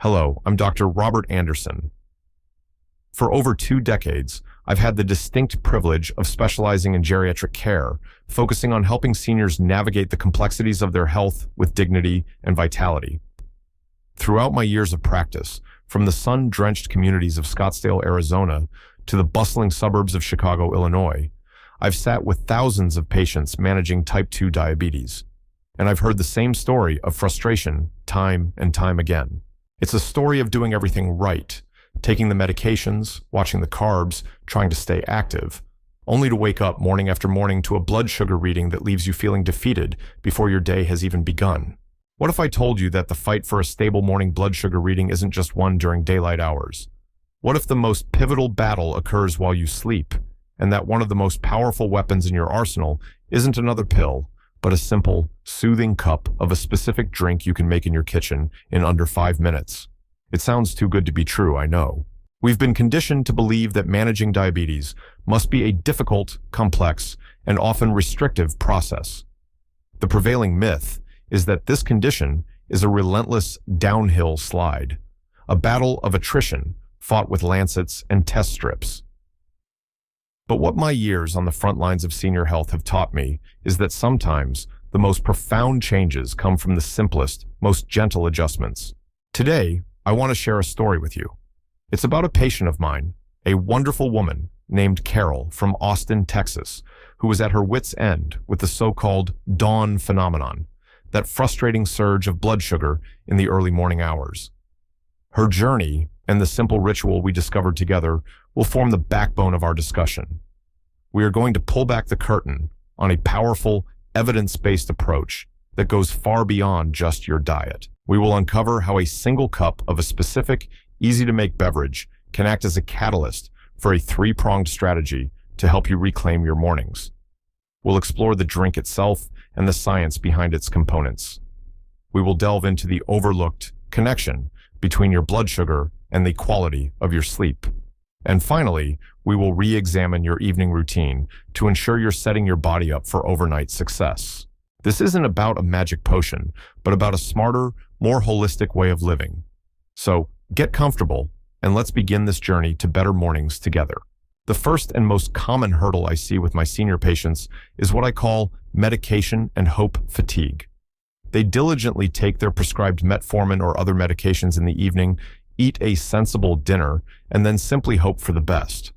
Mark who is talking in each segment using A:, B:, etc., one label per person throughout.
A: Hello, I'm Dr. Robert Anderson. For over 2 decades, I've had the distinct privilege of specializing in geriatric care, focusing on helping seniors navigate the complexities of their health with dignity and vitality. Throughout my years of practice, from the sun-drenched communities of Scottsdale, Arizona, to the bustling suburbs of Chicago, Illinois, I've sat with thousands of patients managing type 2 diabetes. And I've heard the same story of frustration time and time again. It's a story of doing everything right, taking the medications, watching the carbs, trying to stay active, only to wake up morning after morning to a blood sugar reading that leaves you feeling defeated before your day has even begun. What if I told you that the fight for a stable morning blood sugar reading isn't just won during daylight hours? What if the most pivotal battle occurs while you sleep, and that one of the most powerful weapons in your arsenal isn't another pill, but a simple, soothing cup of a specific drink you can make in your kitchen in under 5 minutes? It sounds too good to be true, I know. We've been conditioned to believe that managing diabetes must be a difficult, complex, and often restrictive process. The prevailing myth is that this condition is a relentless downhill slide, a battle of attrition fought with lancets and test strips. But what my years on the front lines of senior health have taught me is that sometimes the most profound changes come from the simplest, most gentle adjustments. Today, I want to share a story with you. It's about a patient of mine, a wonderful woman named Carol from Austin, Texas, who was at her wit's end with the so-called dawn phenomenon, that frustrating surge of blood sugar in the early morning hours. Her journey and the simple ritual we discovered together will form the backbone of our discussion. We are going to pull back the curtain on a powerful, evidence-based approach that goes far beyond just your diet. We will uncover how a single cup of a specific, easy-to-make beverage can act as a catalyst for a 3-pronged strategy to help you reclaim your mornings. We'll explore the drink itself and the science behind its components. We will delve into the overlooked connection between your blood sugar and the quality of your sleep. And finally, we will re-examine your evening routine to ensure you're setting your body up for overnight success. This isn't about a magic potion, but about a smarter, more holistic way of living. So get comfortable and let's begin this journey to better mornings together. The first and most common hurdle I see with my senior patients is what I call medication and hope fatigue. They diligently take their prescribed metformin or other medications in the evening, eat a sensible dinner, and then simply hope for the best.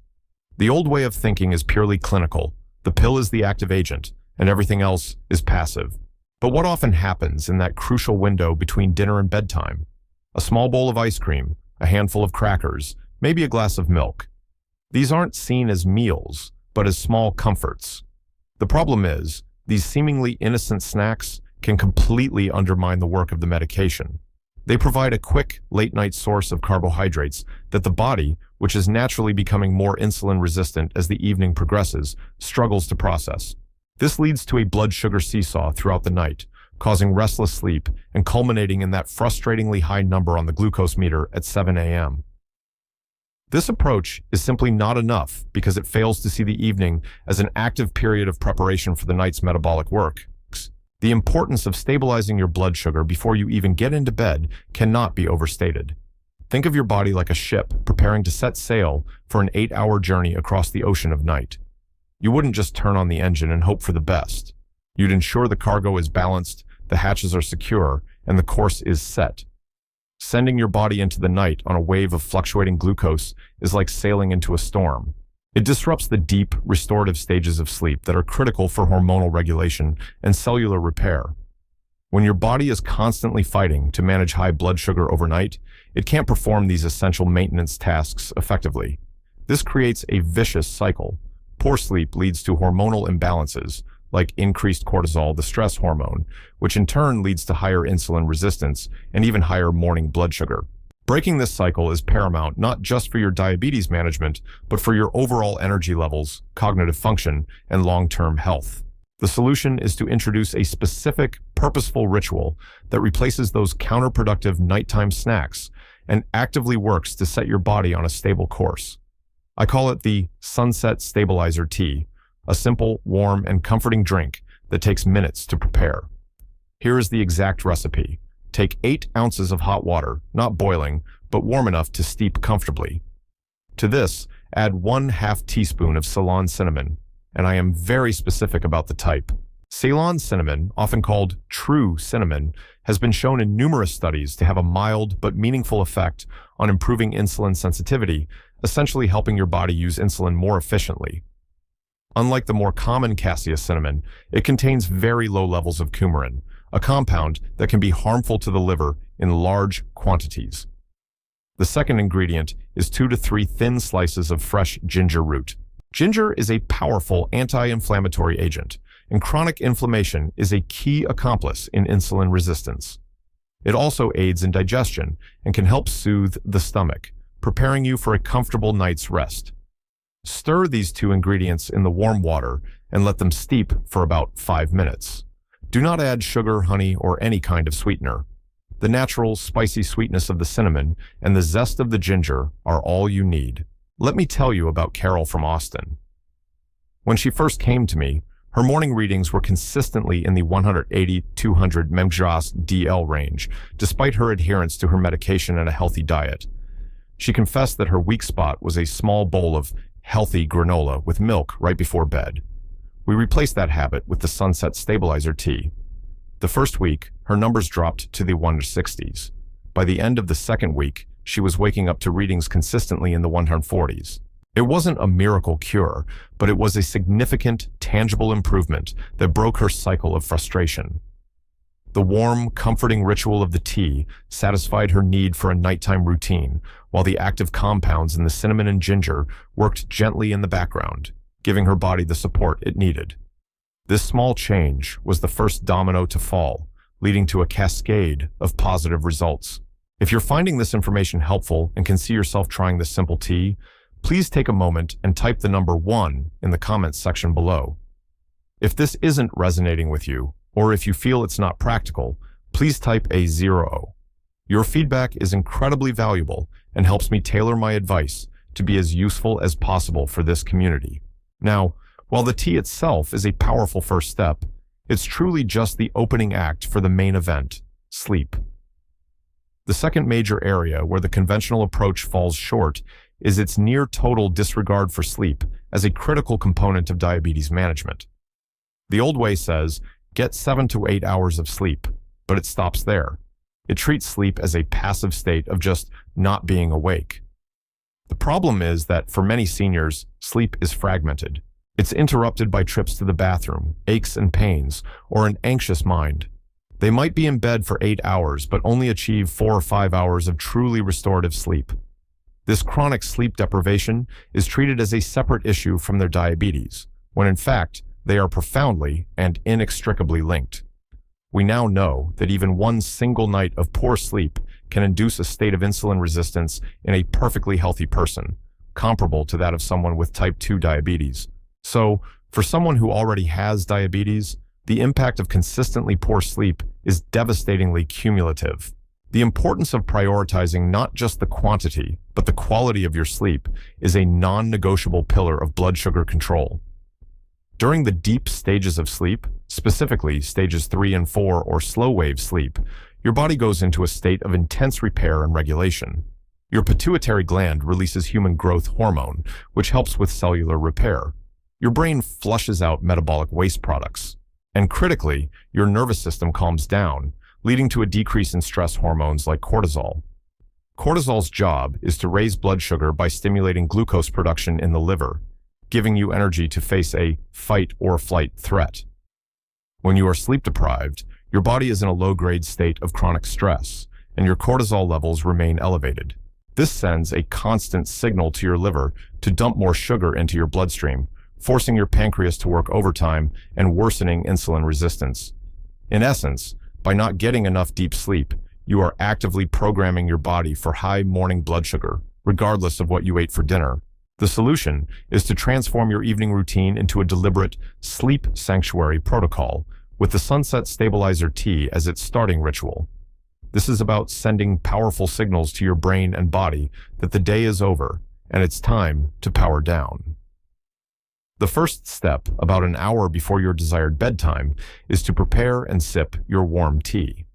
A: The old way of thinking is purely clinical. The pill is the active agent, and everything else is passive. But what often happens in that crucial window between dinner and bedtime? A small bowl of ice cream, a handful of crackers, maybe a glass of milk. These aren't seen as meals, but as small comforts. The problem is, these seemingly innocent snacks can completely undermine the work of the medication. They provide a quick, late-night source of carbohydrates that the body, which is naturally becoming more insulin-resistant as the evening progresses, struggles to process. This leads to a blood sugar seesaw throughout the night, causing restless sleep and culminating in that frustratingly high number on the glucose meter at 7 a.m. This approach is simply not enough because it fails to see the evening as an active period of preparation for the night's metabolic work. The importance of stabilizing your blood sugar before you even get into bed cannot be overstated. Think of your body like a ship preparing to set sail for an 8-hour journey across the ocean of night. You wouldn't just turn on the engine and hope for the best. You'd ensure the cargo is balanced, the hatches are secure, and the course is set. Sending your body into the night on a wave of fluctuating glucose is like sailing into a storm. It disrupts the deep, restorative stages of sleep that are critical for hormonal regulation and cellular repair. When your body is constantly fighting to manage high blood sugar overnight, it can't perform these essential maintenance tasks effectively. This creates a vicious cycle. Poor sleep leads to hormonal imbalances, like increased cortisol, the stress hormone, which in turn leads to higher insulin resistance and even higher morning blood sugar. Breaking this cycle is paramount not just for your diabetes management, but for your overall energy levels, cognitive function, and long-term health. The solution is to introduce a specific, purposeful ritual that replaces those counterproductive nighttime snacks and actively works to set your body on a stable course. I call it the Sunset Stabilizer Tea, a simple, warm, and comforting drink that takes minutes to prepare. Here is the exact recipe. Take 8 ounces of hot water, not boiling, but warm enough to steep comfortably. To this, add 1/2 teaspoon of Ceylon cinnamon, and I am very specific about the type. Ceylon cinnamon, often called true cinnamon, has been shown in numerous studies to have a mild but meaningful effect on improving insulin sensitivity, essentially helping your body use insulin more efficiently. Unlike the more common cassia cinnamon, it contains very low levels of coumarin, a compound that can be harmful to the liver in large quantities. The second ingredient is 2 to 3 thin slices of fresh ginger root. Ginger is a powerful anti-inflammatory agent, and chronic inflammation is a key accomplice in insulin resistance. It also aids in digestion and can help soothe the stomach, preparing you for a comfortable night's rest. Stir these 2 ingredients in the warm water and let them steep for about 5 minutes. Do not add sugar, honey, or any kind of sweetener. The natural, spicy sweetness of the cinnamon and the zest of the ginger are all you need. Let me tell you about Carol from Austin. When she first came to me, her morning readings were consistently in the 180-200 mg DL range, despite her adherence to her medication and a healthy diet. She confessed that her weak spot was a small bowl of healthy granola with milk right before bed. We replaced that habit with the Sunset Stabilizer tea. The first week, her numbers dropped to the 160s. By the end of the second week, she was waking up to readings consistently in the 140s. It wasn't a miracle cure, but it was a significant, tangible improvement that broke her cycle of frustration. The warm, comforting ritual of the tea satisfied her need for a nighttime routine, while the active compounds in the cinnamon and ginger worked gently in the background, giving her body the support it needed. This small change was the first domino to fall, leading to a cascade of positive results. If you're finding this information helpful and can see yourself trying this simple tea, please take a moment and type the number 1 in the comments section below. If this isn't resonating with you, or if you feel it's not practical, please type a 0. Your feedback is incredibly valuable and helps me tailor my advice to be as useful as possible for this community. Now, while the tea itself is a powerful first step, it's truly just the opening act for the main event, sleep. The second major area where the conventional approach falls short is its near-total disregard for sleep as a critical component of diabetes management. The old way says, get 7 to 8 hours of sleep, but it stops there. It treats sleep as a passive state of just not being awake. The problem is that for many seniors, sleep is fragmented. It's interrupted by trips to the bathroom, aches and pains, or an anxious mind. They might be in bed for 8 hours, but only achieve 4 or 5 hours of truly restorative sleep. This chronic sleep deprivation is treated as a separate issue from their diabetes, when in fact, they are profoundly and inextricably linked. We now know that even one single night of poor sleep can induce a state of insulin resistance in a perfectly healthy person, comparable to that of someone with type 2 diabetes. So, for someone who already has diabetes, the impact of consistently poor sleep is devastatingly cumulative. The importance of prioritizing not just the quantity, but the quality of your sleep is a non-negotiable pillar of blood sugar control. During the deep stages of sleep, specifically stages 3 and 4 or slow-wave sleep, your body goes into a state of intense repair and regulation. Your pituitary gland releases human growth hormone, which helps with cellular repair. Your brain flushes out metabolic waste products. And critically, your nervous system calms down, leading to a decrease in stress hormones like cortisol. Cortisol's job is to raise blood sugar by stimulating glucose production in the liver, giving you energy to face a fight or flight threat. When you are sleep deprived, your body is in a low-grade state of chronic stress, and your cortisol levels remain elevated. This sends a constant signal to your liver to dump more sugar into your bloodstream, forcing your pancreas to work overtime and worsening insulin resistance. In essence, by not getting enough deep sleep, you are actively programming your body for high morning blood sugar, regardless of what you ate for dinner. The solution is to transform your evening routine into a deliberate sleep sanctuary protocol with the Sunset Stabilizer tea as its starting ritual. This is about sending powerful signals to your brain and body that the day is over and it's time to power down. The first step, about an hour before your desired bedtime, is to prepare and sip your warm tea.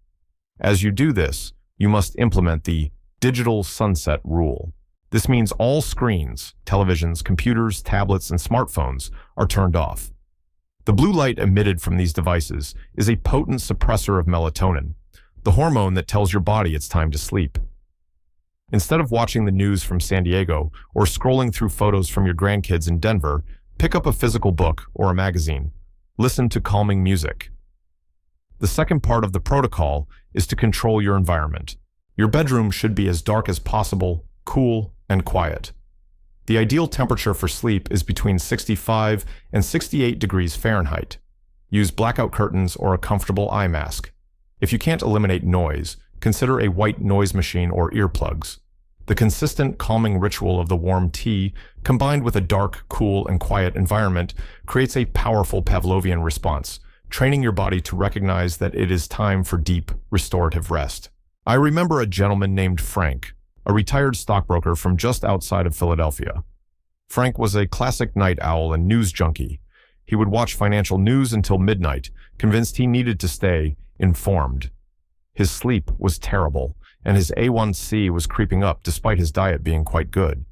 A: As you do this, you must implement the digital sunset rule. This means all screens, televisions, computers, tablets, and smartphones are turned off. The blue light emitted from these devices is a potent suppressor of melatonin, the hormone that tells your body it's time to sleep. Instead of watching the news from San Diego or scrolling through photos from your grandkids in Denver, pick up a physical book or a magazine. Listen to calming music. The second part of the protocol is to control your environment. Your bedroom should be as dark as possible, cool, and quiet. The ideal temperature for sleep is between 65 and 68 degrees Fahrenheit. Use blackout curtains or a comfortable eye mask. If you can't eliminate noise, consider a white noise machine or earplugs. The consistent calming ritual of the warm tea, combined with a dark, cool, and quiet environment, creates a powerful Pavlovian response, training your body to recognize that it is time for deep, restorative rest. I remember a gentleman named Frank, a retired stockbroker from just outside of Philadelphia. Frank was a classic night owl and news junkie. He would watch financial news until midnight, convinced he needed to stay informed. His sleep was terrible, and his A1C was creeping up despite his diet being quite good.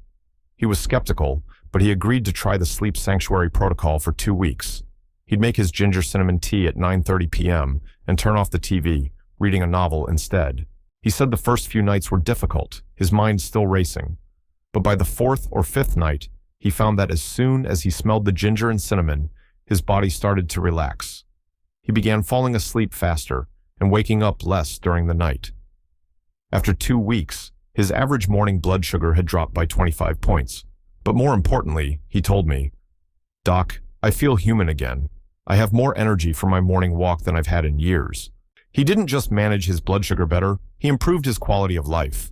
A: He was skeptical, but he agreed to try the sleep sanctuary protocol for 2 weeks. He'd make his ginger cinnamon tea at 9:30 p.m. and turn off the TV, reading a novel instead. He said the first few nights were difficult, his mind still racing. But by the 4th or 5th night, he found that as soon as he smelled the ginger and cinnamon, his body started to relax. He began falling asleep faster and waking up less during the night. After 2 weeks, his average morning blood sugar had dropped by 25 points. But more importantly, he told me, "Doc, I feel human again. I have more energy for my morning walk than I've had in years." He didn't just manage his blood sugar better, he improved his quality of life.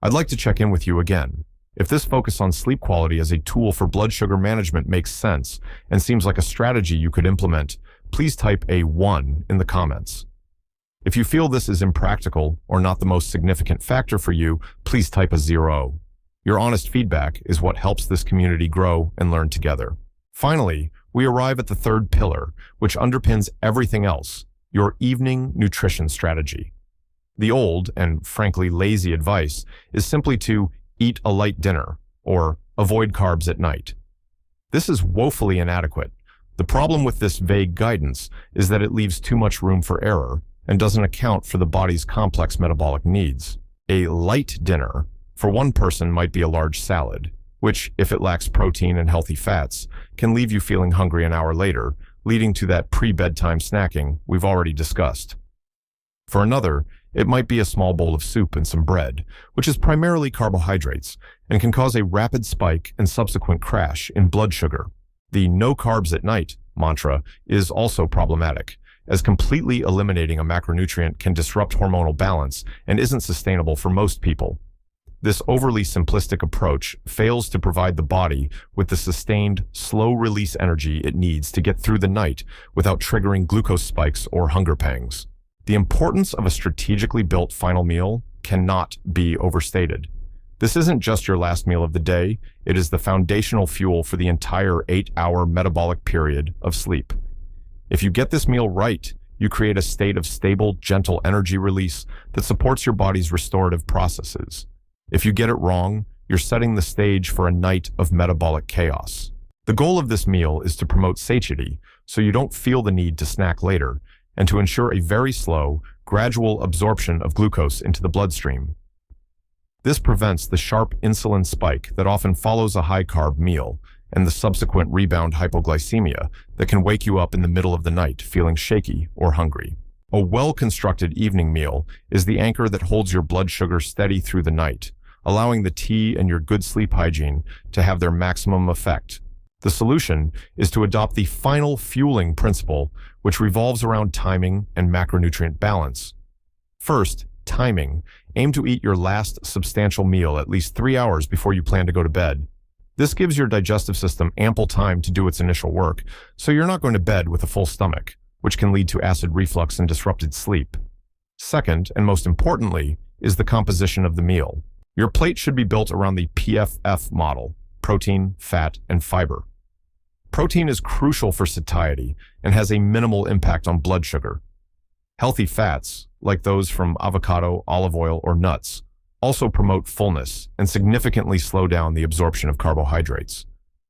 A: I'd like to check in with you again. If this focus on sleep quality as a tool for blood sugar management makes sense and seems like a strategy you could implement, please type a 1 in the comments. If you feel this is impractical or not the most significant factor for you, please type a 0. Your honest feedback is what helps this community grow and learn together. Finally, we arrive at the third pillar, which underpins everything else: your evening nutrition strategy. The old, and frankly lazy advice is simply to eat a light dinner or avoid carbs at night. This is woefully inadequate. The problem with this vague guidance is that it leaves too much room for error and doesn't account for the body's complex metabolic needs. A light dinner for one person might be a large salad, which, if it lacks protein and healthy fats, can leave you feeling hungry an hour later, leading to that pre-bedtime snacking we've already discussed. For another, it might be a small bowl of soup and some bread, which is primarily carbohydrates and can cause a rapid spike and subsequent crash in blood sugar. The "no carbs at night" mantra is also problematic, as completely eliminating a macronutrient can disrupt hormonal balance and isn't sustainable for most people. This overly simplistic approach fails to provide the body with the sustained, slow-release energy it needs to get through the night without triggering glucose spikes or hunger pangs. The importance of a strategically built final meal cannot be overstated. This isn't just your last meal of the day, it is the foundational fuel for the entire 8-hour metabolic period of sleep. If you get this meal right, you create a state of stable, gentle energy release that supports your body's restorative processes. If you get it wrong, you're setting the stage for a night of metabolic chaos. The goal of this meal is to promote satiety, so you don't feel the need to snack later, and to ensure a very slow, gradual absorption of glucose into the bloodstream. This prevents the sharp insulin spike that often follows a high-carb meal and the subsequent rebound hypoglycemia that can wake you up in the middle of the night feeling shaky or hungry. A well-constructed evening meal is the anchor that holds your blood sugar steady through the night, allowing the tea and your good sleep hygiene to have their maximum effect. The solution is to adopt the final fueling principle, which revolves around timing and macronutrient balance. First, timing. Aim to eat your last substantial meal at least 3 hours before you plan to go to bed. This gives your digestive system ample time to do its initial work, so you're not going to bed with a full stomach, which can lead to acid reflux and disrupted sleep. Second, and most importantly, is the composition of the meal. Your plate should be built around the PFF model: protein, fat, and fiber. Protein is crucial for satiety and has a minimal impact on blood sugar. Healthy fats, like those from avocado, olive oil, or nuts, also promote fullness and significantly slow down the absorption of carbohydrates.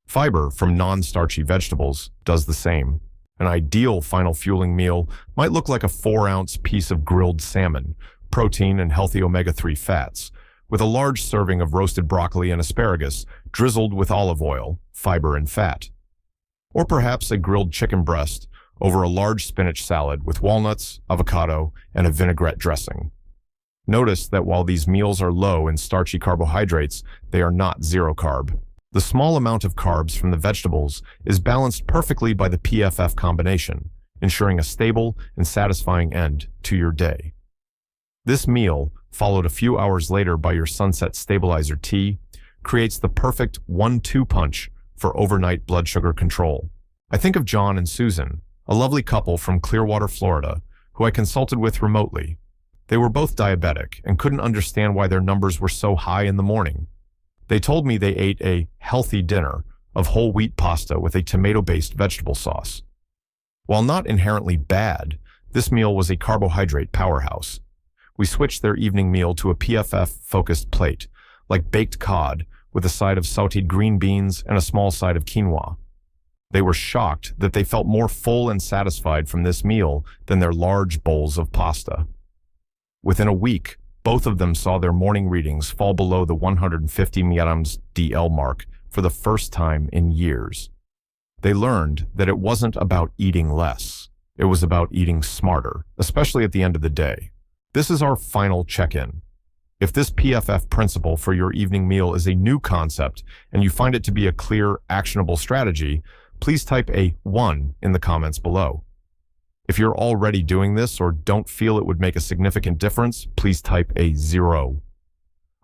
A: Fiber from non-starchy vegetables does the same. An ideal final fueling meal might look like a 4-ounce piece of grilled salmon, protein and healthy omega-3 fats, with a large serving of roasted broccoli and asparagus drizzled with olive oil, fiber and fat. Or perhaps a grilled chicken breast over a large spinach salad with walnuts, avocado, and a vinaigrette dressing. Notice that while these meals are low in starchy carbohydrates, they are not zero carb. The small amount of carbs from the vegetables is balanced perfectly by the PFF combination, ensuring a stable and satisfying end to your day. This meal, followed a few hours later by your sunset stabilizer tea, creates the perfect 1-2 punch for overnight blood sugar control. I think of John and Susan, a lovely couple from Clearwater, Florida, who I consulted with remotely. They were both diabetic and couldn't understand why their numbers were so high in the morning. They told me they ate a healthy dinner of whole wheat pasta with a tomato-based vegetable sauce. While not inherently bad, this meal was a carbohydrate powerhouse. We switched their evening meal to a PFF-focused plate, like baked cod with a side of sautéed green beans and a small side of quinoa. They were shocked that they felt more full and satisfied from this meal than their large bowls of pasta. Within a week, both of them saw their morning readings fall below the 150 mg DL mark for the first time in years. They learned that it wasn't about eating less. It was about eating smarter, especially at the end of the day. This is our final check-in. If this PFF principle for your evening meal is a new concept and you find it to be a clear, actionable strategy, please type a 1 in the comments below. If you're already doing this or don't feel it would make a significant difference, please type a 0.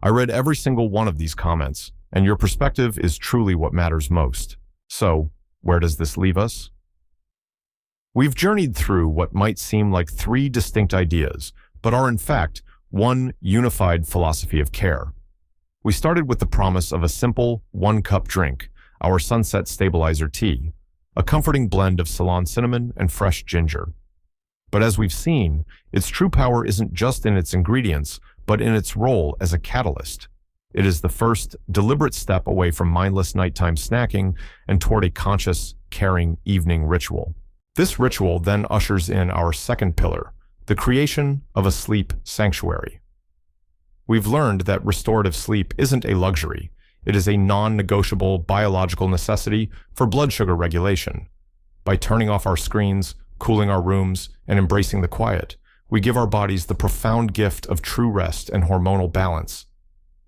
A: I read every single one of these comments, and your perspective is truly what matters most. So, where does this leave us? We've journeyed through what might seem like 3 distinct ideas, but are in fact one unified philosophy of care. We started with the promise of a simple 1-cup drink, our sunset stabilizer tea, a comforting blend of Ceylon cinnamon and fresh ginger. But as we've seen, its true power isn't just in its ingredients, but in its role as a catalyst. It is the first deliberate step away from mindless nighttime snacking and toward a conscious, caring evening ritual. This ritual then ushers in our second pillar, the creation of a sleep sanctuary. We've learned that restorative sleep isn't a luxury. It is a non-negotiable biological necessity for blood sugar regulation. By turning off our screens, cooling our rooms, and embracing the quiet, we give our bodies the profound gift of true rest and hormonal balance.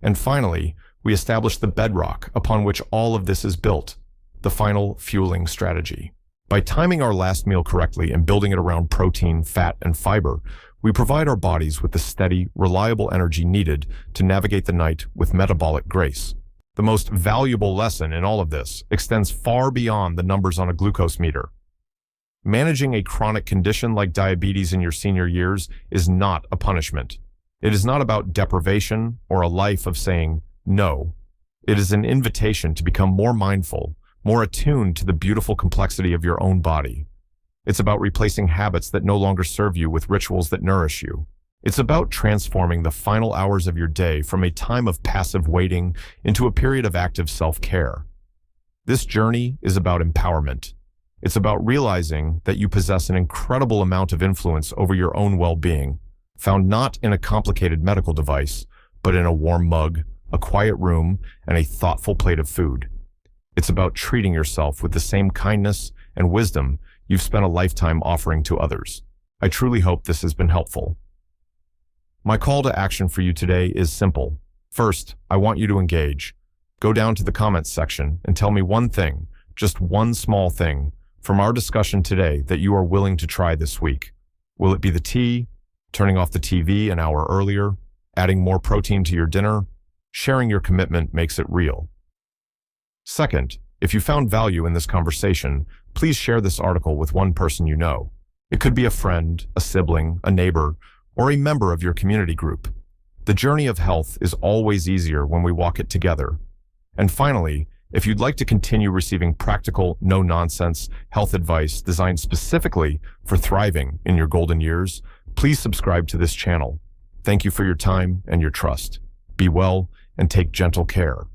A: And finally, we establish the bedrock upon which all of this is built, the final fueling strategy. By timing our last meal correctly and building it around protein, fat, and fiber, we provide our bodies with the steady, reliable energy needed to navigate the night with metabolic grace. The most valuable lesson in all of this extends far beyond the numbers on a glucose meter. Managing a chronic condition like diabetes in your senior years is not a punishment. It is not about deprivation or a life of saying no. It is an invitation to become more mindful, more attuned to the beautiful complexity of your own body. It's about replacing habits that no longer serve you with rituals that nourish you. It's about transforming the final hours of your day from a time of passive waiting into a period of active self-care. This journey is about empowerment. It's about realizing that you possess an incredible amount of influence over your own well-being, found not in a complicated medical device, but in a warm mug, a quiet room, and a thoughtful plate of food. It's about treating yourself with the same kindness and wisdom you've spent a lifetime offering to others. I truly hope this has been helpful. My call to action for you today is simple. First, I want you to engage. Go down to the comments section and tell me one thing, just one small thing, from our discussion today that you are willing to try this week. Will it be the tea, turning off the TV an hour earlier, adding more protein to your dinner? Sharing your commitment makes it real. Second, if you found value in this conversation, please share this article with one person you know. It could be a friend, a sibling, a neighbor, or a member of your community group. The journey of health is always easier when we walk it together. And finally, if you'd like to continue receiving practical, no-nonsense health advice designed specifically for thriving in your golden years, Please subscribe to this channel. Thank you for your time and your trust. Be well and take gentle care.